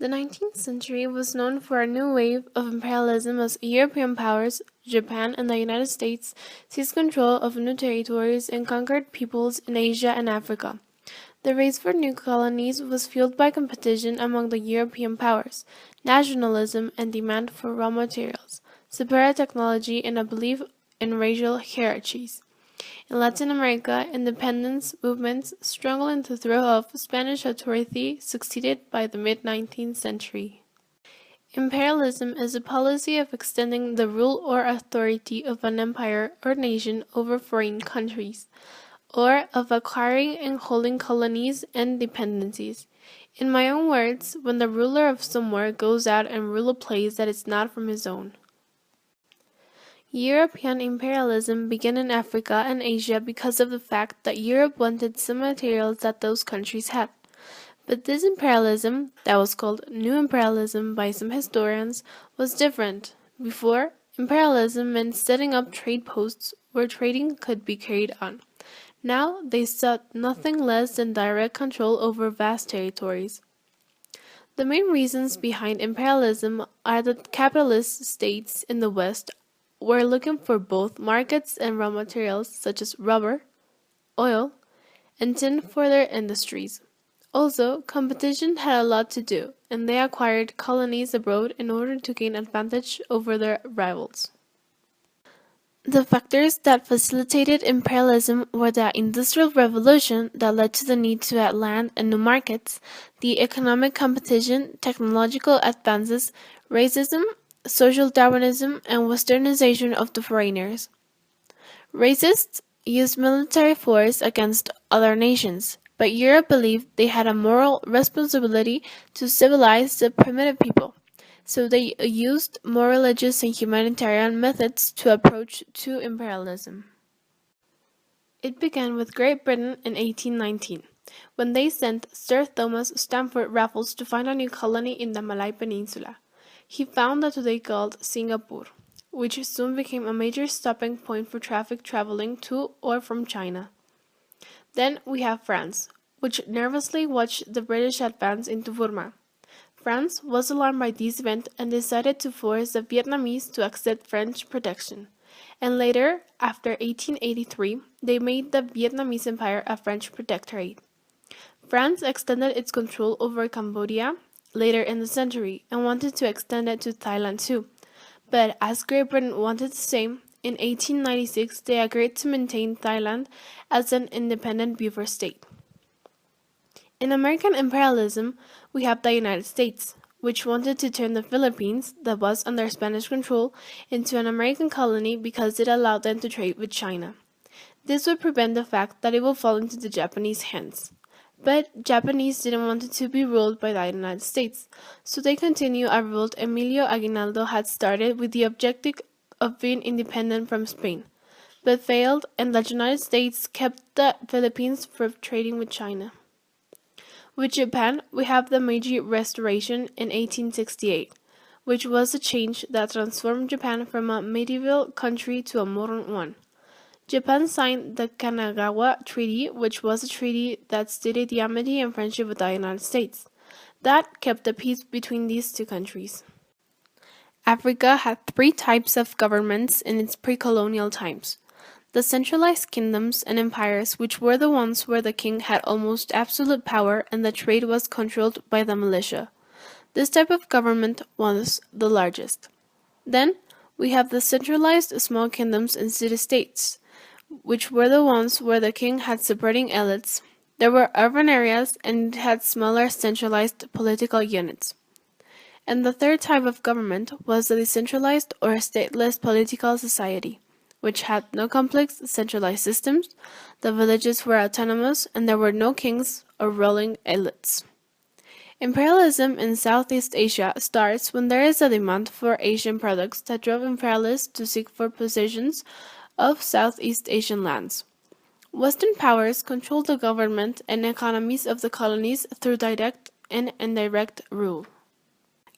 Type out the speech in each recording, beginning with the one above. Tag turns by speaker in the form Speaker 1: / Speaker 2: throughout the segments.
Speaker 1: The 19th century was known for a new wave of imperialism as European powers, Japan and the United States, seized control of new territories and conquered peoples in Asia and Africa. The race for new colonies was fueled by competition among the European powers, nationalism and demand for raw materials, superior technology and a belief in racial hierarchies. In Latin America, independence movements struggled in the throes of Spanish authority succeeded by the mid-19th century. Imperialism is a policy of extending the rule or authority of an empire or nation over foreign countries, or of acquiring and holding colonies and dependencies. In my own words, when the ruler of somewhere goes out and rules a place that is not from his own. European imperialism began in Africa and Asia because of the fact that Europe wanted some materials that those countries had. But this imperialism, that was called New Imperialism by some historians, was different. Before, imperialism meant setting up trade posts where trading could be carried on. Now they sought nothing less than direct control over vast territories. The main reasons behind imperialism are that capitalist states in the West were looking for both markets and raw materials such as rubber, oil, and tin for their industries. Also, competition had a lot to do, and they acquired colonies abroad in order to gain advantage over their rivals. The factors that facilitated imperialism were the Industrial Revolution that led to the need to add land and new markets, the economic competition, technological advances, racism, social Darwinism, and westernization of the foreigners. Racists used military force against other nations, but Europe believed they had a moral responsibility to civilize the primitive people, so they used more religious and humanitarian methods to approach to imperialism. It began with Great Britain in 1819, when they sent Sir Thomas Stamford Raffles to find a new colony in the Malay Peninsula. He found a today called Singapore, which soon became a major stopping point for traffic traveling to or from China. Then we have France, which nervously watched the British advance into Burma. France was alarmed by this event and decided to force the Vietnamese to accept French protection. And later, after 1883, they made the Vietnamese Empire a French protectorate. France extended its control over Cambodia later in the century and wanted to extend it to Thailand too. But as Great Britain wanted the same, in 1896 they agreed to maintain Thailand as an independent buffer state. In American imperialism, we have the United States, which wanted to turn the Philippines, that was under Spanish control, into an American colony because it allowed them to trade with China. This would prevent the fact that it would fall into the Japanese hands. But Japanese didn't want it to be ruled by the United States, so they continued a rule Emilio Aguinaldo had started with the objective of being independent from Spain, but failed, and the United States kept the Philippines from trading with China. With Japan, we have the Meiji Restoration in 1868, which was a change that transformed Japan from a medieval country to a modern one. Japan signed the Kanagawa Treaty, which was a treaty that stated the amity and friendship with the United States. That kept the peace between these two countries. Africa had three types of governments in its pre-colonial times. The centralized kingdoms and empires, which were the ones where the king had almost absolute power and the trade was controlled by the militia. This type of government was the largest. Then, we have the centralized small kingdoms and city-states, which were the ones where the king had supporting elites. There were urban areas and it had smaller centralized political units. And the third type of government was the decentralized or stateless political society, which had no complex centralized systems, the villages were autonomous, and there were no kings or ruling elites. Imperialism in Southeast Asia starts when there is a demand for Asian products that drove imperialists to seek for possessions of Southeast Asian lands. Western powers controlled the government and economies of the colonies through direct and indirect rule.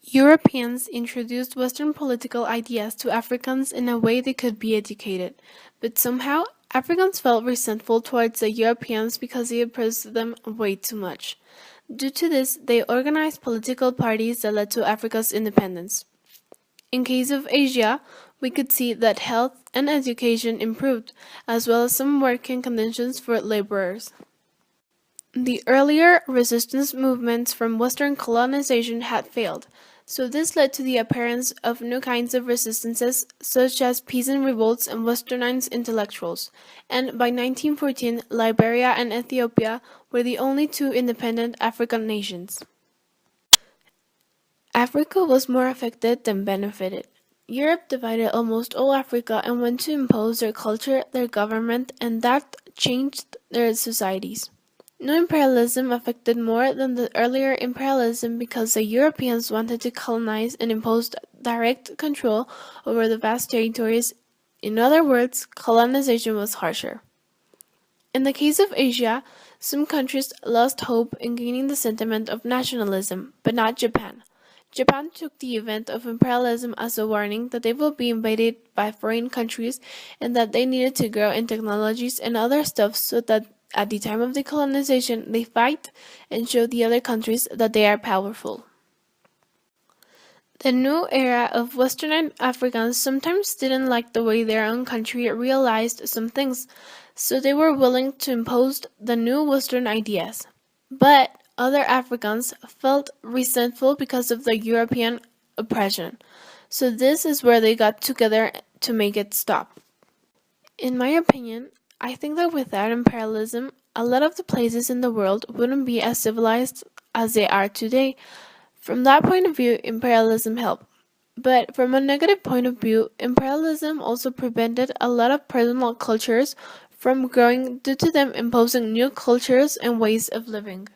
Speaker 1: Europeans introduced Western political ideas to Africans in a way they could be educated, but somehow Africans felt resentful towards the Europeans because they oppressed them way too much. Due to this, they organized political parties that led to Africa's independence. In case of Asia, we could see that health and education improved, as well as some working conditions for laborers. The earlier resistance movements from Western colonization had failed, so this led to the appearance of new kinds of resistances, such as peasant revolts and westernized intellectuals, and by 1914, Liberia and Ethiopia were the only two independent African nations. Africa was more affected than benefited. Europe divided almost all Africa and went to impose their culture, their government, and that changed their societies. New imperialism affected more than the earlier imperialism because the Europeans wanted to colonize and impose direct control over the vast territories. In other words, colonization was harsher. In the case of Asia, some countries lost hope in gaining the sentiment of nationalism, but not Japan. Japan took the event of imperialism as a warning that they will be invaded by foreign countries and that they needed to grow in technologies and other stuff so that at the time of decolonization they fight and show the other countries that they are powerful. The new era of Western Africans sometimes didn't like the way their own country realized some things, so they were willing to impose the new Western ideas. But other Africans felt resentful because of the European oppression, so this is where they got together to make it stop. In my opinion, I think that without imperialism, a lot of the places in the world wouldn't be as civilized as they are today. From that point of view, imperialism helped. But from a negative point of view, imperialism also prevented a lot of personal cultures from growing due to them imposing new cultures and ways of living.